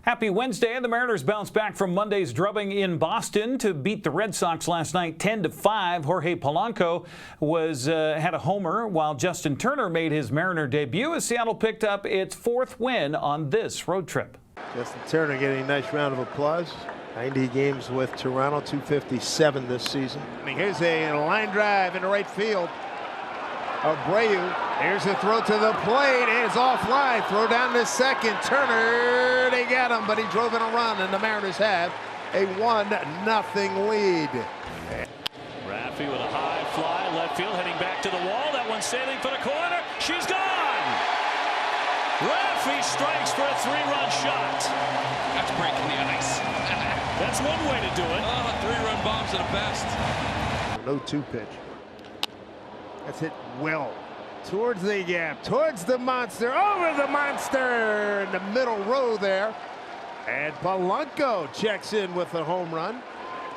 Happy Wednesday. The Mariners bounced back from Monday's drubbing in Boston to beat the Red Sox last night 10-5. Jorge Polanco had a homer, while Justin Turner made his Mariner debut as Seattle picked up its fourth win on this road trip. Justin Turner getting a nice round of applause. 90 games with Toronto, 257 this season. Here's a line drive into right field. Abreu, here's a throw to the plate, and it's offline. Throw down to second. Turner, they got him, but he drove in a run, and the Mariners have a 1-0 lead. Raffy with a high fly, left field, heading back to the wall. That one sailing for the corner. She's gone! Raffy strikes for a 3-run shot. That's breaking the ice. That's one way to do it. 3-run bombs are the best. 0-2 pitch. That's hit well towards the gap, towards the monster, over the monster in the middle row there. And Polanco checks in with a home run.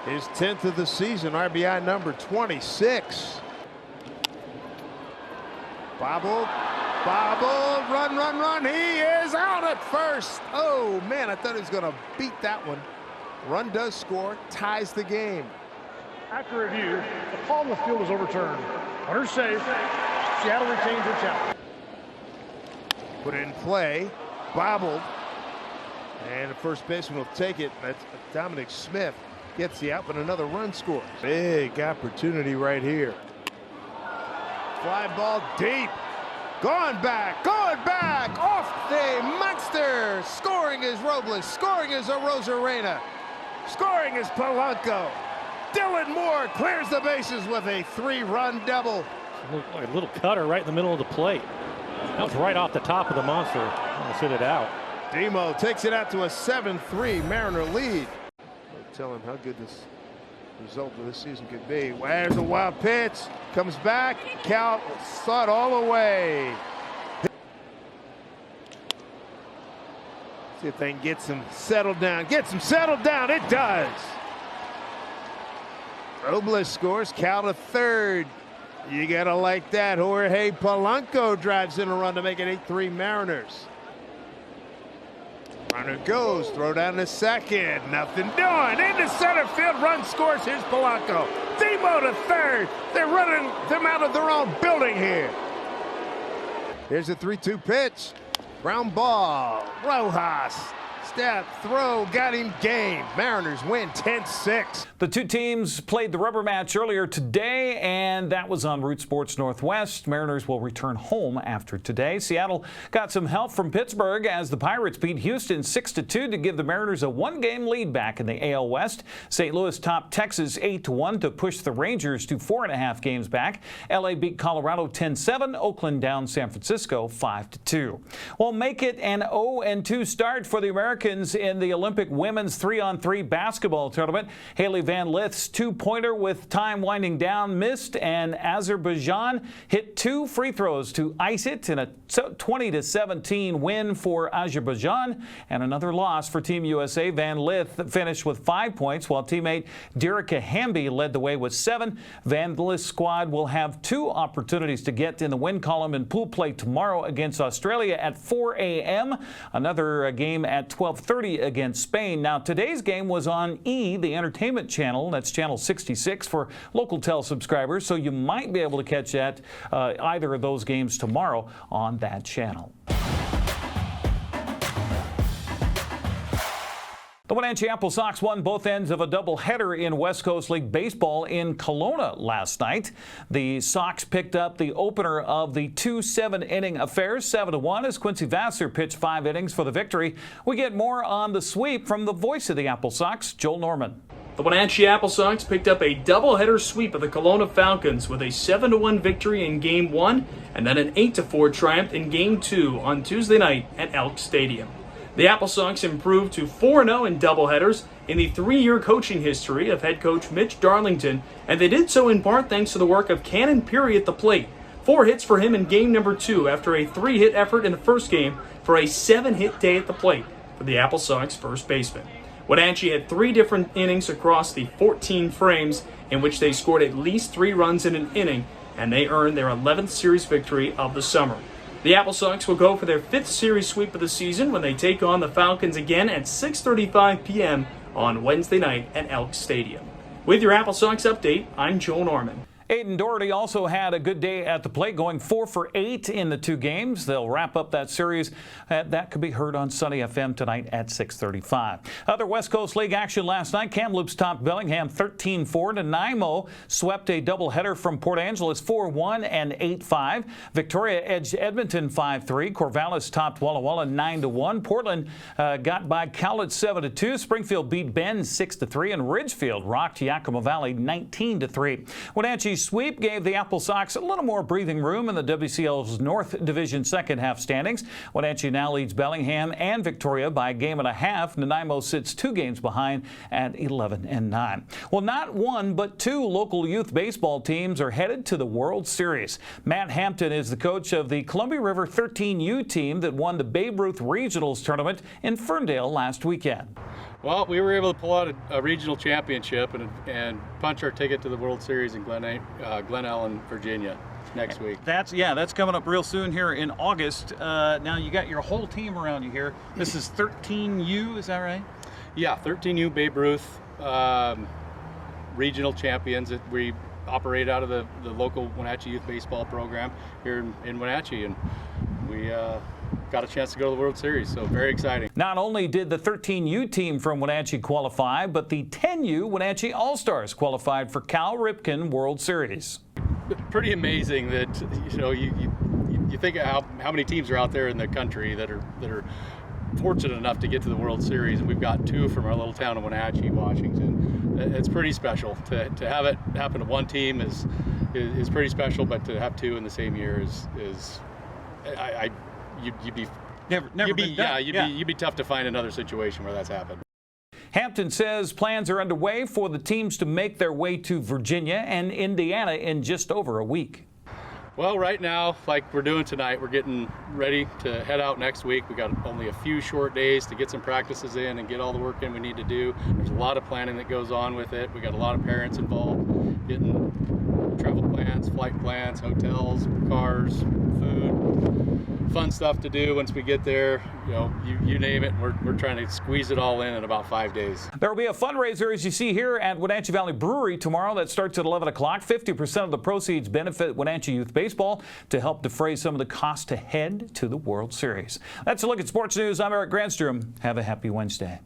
His 10th of the season, RBI number 26. Bobble, run. He is out at first. Oh, man, I thought he was going to beat that one. Run does score, ties the game. After review, the call on the field is overturned. Runners safe. Seattle retains their challenge. Put it in play, bobbled, and the first baseman will take it. That's Dominic Smith. Gets the out, but another run scores. Big opportunity right here. Fly ball deep. Going back, off the monster. Scoring is Robles, scoring is Arozarena, scoring is Polanco. Dylan Moore clears the bases with a 3-run double. A little cutter right in the middle of the plate. That was right off the top of the monster. Almost hit it out. Demo takes it out to a 7-3 Mariner lead. Tell him how good this result of this season could be. There's a wild pitch. Comes back. Cal saw it all the way. See if they can get some settled down. It does. Robles scores. Cal to third. You gotta like that. Jorge Polanco drives in a run to make it 8-3 Mariners. Runner goes, throw down to second, nothing doing. Into center field, run scores. Here's Polanco. Demo to third. They're running them out of their own building here. Here's a 3-2 pitch. Ground ball. Rojas. Step, throw, got him game. Mariners win 10-6. The two teams played the rubber match earlier today, and that was on Root Sports Northwest. Mariners will return home after today. Seattle got some help from Pittsburgh as the Pirates beat Houston 6-2 to give the Mariners a 1-game lead back in the AL West. St. Louis topped Texas 8-1 to push the Rangers to 4.5 games back. LA beat Colorado 10-7. Oakland down San Francisco 5-2. Well, make it an 0-2 start for the Americans in the Olympic women's 3-on-3 basketball tournament. Hailey Van Lith's 2-pointer with time winding down missed, and Azerbaijan hit 2 free throws to ice it in a 20-17 win for Azerbaijan, and another loss for Team USA. Van Lith finished with 5 points, while teammate Derica Hamby led the way with 7. Van Lith's squad will have 2 opportunities to get in the win column in pool play tomorrow against Australia at 4 a.m. Another game at 12:30 against Spain. Now, today's game was on E, the entertainment channel. That's channel 66 for local tel subscribers, so you might be able to catch that either of those games tomorrow on that channel. The Wenatchee AppleSox won both ends of a doubleheader in West Coast League Baseball in Kelowna last night. The Sox picked up the opener of the 2 7-inning affairs 7-1 as Quincy Vassar pitched 5 innings for the victory. We get more on the sweep from the voice of the AppleSox, Joel Norman. The Wenatchee AppleSox picked up a doubleheader sweep of the Kelowna Falcons with a 7-1 victory in Game 1 and then an 8-4 triumph in Game 2 on Tuesday night at Elk Stadium. The AppleSox improved to 4-0 in doubleheaders in the 3-year coaching history of head coach Mitch Darlington, and they did so in part thanks to the work of Cannon Peary at the plate. 4 hits for him in game number 2 after a 3-hit effort in the first game for a 7-hit day at the plate for the AppleSox first baseman. Wenatchee had 3 different innings across the 14 frames in which they scored at least 3 runs in an inning, and they earned their 11th series victory of the summer. The AppleSox will go for their 5th series sweep of the season when they take on the Falcons again at 6:35 p.m. on Wednesday night at Elks Stadium. With your AppleSox update, I'm Joe Norman. Aiden Doherty also had a good day at the plate, going 4 for 8 in the 2 games. They'll wrap up that series. That could be heard on Sunny FM tonight at 6:35. Other West Coast League action last night. Kamloops topped Bellingham 13-4. Nanaimo swept a doubleheader from Port Angeles 4-1 and 8-5. Victoria edged Edmonton 5-3. Corvallis topped Walla Walla 9-1. Portland got by Cowlitz 7-2. Springfield beat Bend 6-3. And Ridgefield rocked Yakima Valley 19-3. Wenatchee's sweep gave the AppleSox a little more breathing room in the WCL's North Division second half standings. Wenatchee now leads Bellingham and Victoria by a game and a half. Nanaimo sits 2 games behind at 11-9. Well, not one but 2 local youth baseball teams are headed to the World Series. Matt Hampton is the coach of the Columbia River 13U team that won the Babe Ruth Regionals tournament in Ferndale last weekend. Well, we were able to pull out a regional championship and punch our ticket to the World Series in Glen Ellen, Virginia next week. That's coming up real soon here in August. Now you got your whole team around you here. This is 13U, is that right? Yeah, 13U Babe Ruth regional champions. We operate out of the local Wenatchee youth baseball program here in Wenatchee, and we got a chance to go to the World Series, so very exciting. Not only did the 13U team from Wenatchee qualify, but the 10U Wenatchee All-Stars qualified for Cal Ripken World Series. Pretty amazing that you think of how many teams are out there in the country that are fortunate enough to get to the World Series, and we've got 2 from our little town of Wenatchee, Washington. It's pretty special to have it happen to one team is pretty special, but to have 2 in the same year is you'd be tough to find another situation where that's happened. Hampton says plans are underway for the teams to make their way to Virginia and Indiana in just over a week. Well, right now, like we're doing tonight, we're getting ready to head out next week. We got only a few short days to get some practices in and get all the work in we need to do. There's a lot of planning that goes on with it. We got a lot of parents involved, getting travel plans, flight plans, hotels, cars, food, fun stuff to do once we get there. You name it. We're trying to squeeze it all in about 5 days. There will be a fundraiser, as you see here, at Wenatchee Valley Brewery tomorrow. That starts at 11 o'clock. 50% of the proceeds benefit Wenatchee Youth Baseball to help defray some of the cost to head to the World Series. That's a look at sports news. I'm Eric Granstrom. Have a happy Wednesday.